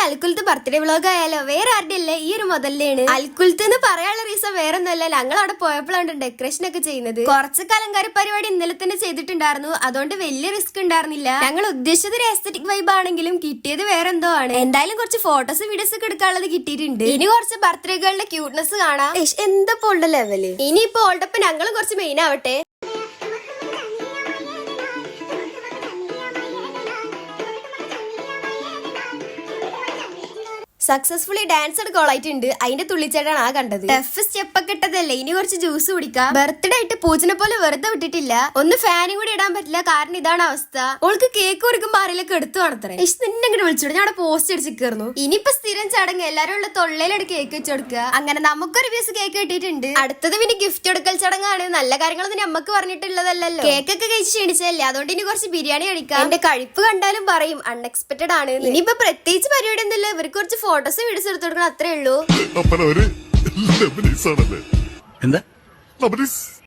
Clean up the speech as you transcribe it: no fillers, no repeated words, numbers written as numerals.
അൽക്കുലത്ത് birthday vlog ആയാലോ? വേറെ ആരുടെ അല്ലേ, ഈ ഒരു മുതലാണ്. അൽക്കുലത്ത് എന്ന് പറയാനുള്ള റീസൺ വേറെ ഒന്നുമല്ല, ഞങ്ങൾ അവിടെ പോയപ്പോഴാണ് ഡെക്കറേഷൻ ഒക്കെ ചെയ്യുന്നത്. കുറച്ചൊക്കെ അലങ്കാര പരിപാടി ഇന്നലെ തന്നെ ചെയ്തിട്ടുണ്ടായിരുന്നു, അതുകൊണ്ട് വലിയ റിസ്ക് ഉണ്ടായിരുന്നില്ല. ഞങ്ങൾ ഉദ്ദേശിച്ചത് ഒരു എസ്തറ്റിക് വൈബ് ആണെങ്കിലും കിട്ടിയത് വേറെ എന്തോ ആണ്. എന്തായാലും കുറച്ച് ഫോട്ടോസ് വീഡിയോസ് ഒക്കെ എടുക്കാനുള്ളത് കിട്ടിയിട്ടുണ്ട്. ഇനി കുറച്ച് ബർത്ത്ഡേകളുടെ ക്യൂട്ട്നെസ് കാണാം. എന്താ പോളുടെ ലെവല്. ഇനിയിപ്പോ ഓൾഡപ്പ് ഞങ്ങളും കുറച്ച് മെയിൻ ആവട്ടെ. സക്സസ്ഫുള്ളി ഡാൻസ് എടുക്കോളായിട്ടുണ്ട്. അതിന്റെ തുള്ളിച്ചേട്ടാണ് ആ കണ്ടത്. ടഫ് സ്റ്റെപ്പ് ഒക്കെ ഇട്ടതല്ലേ, ഇനി കുറച്ച് ജ്യൂസ് കുടിക്കാം. ബർത്ത്ഡേ ആയിട്ട് പൂച്ചനെ പോലെ വെറുതെ വിട്ടിട്ടില്ല. ഒന്ന് ഫാനും കൂടി ഇടാൻ പറ്റില്ല, കാരണം ഇതാണ് അവസ്ഥ. ഓൾക്ക് കേക്ക് കുറിക്കുമ്പോ ആരെയൊക്കെ എടുത്തു കാണത്രേ. നിന്നെ ഇങ്ങനെ വിളിച്ചോളൂ, ഞാൻ അവിടെ പോസ്റ്റ് അടിച്ച് കയറുന്നു. ഇനിയിപ്പോ സ്ഥിരം ചടങ്ങ് എല്ലാരും ഉള്ള തൊള്ളയിലാണ് കേക്ക് വെച്ച് കൊടുക്കുക. അങ്ങനെ നമുക്കൊരു പീസ് കേക്ക് കിട്ടിയിട്ടുണ്ട്. അടുത്തത് പിന്നെ ഗിഫ്റ്റ് എടുക്കൽ ചടങ്ങാണ്. നല്ല കാര്യങ്ങളൊന്നും നമുക്ക് പറഞ്ഞിട്ടുള്ളതല്ലോ. കേക്കൊക്കെ കഴിച്ച് ക്ഷണിച്ചതല്ലേ, അതുകൊണ്ട് ഇനി കുറച്ച് ബിരിയാണി കഴിക്കാം. എന്റെ കഴിപ്പ് കണ്ടാലും പറയും അൺഎക്സ്പെക്ടഡ് ആണ്. ഇനിയിപ്പോ പ്രത്യേകിച്ച് പരിപാടി ഒന്നുമില്ല, ഇവർക്ക് കുറച്ച് ഫോട്ടോസ് വീഡിയോസ് എടുത്തു കൊടുക്കണം, അത്രേ ഉള്ളൂ. എന്താ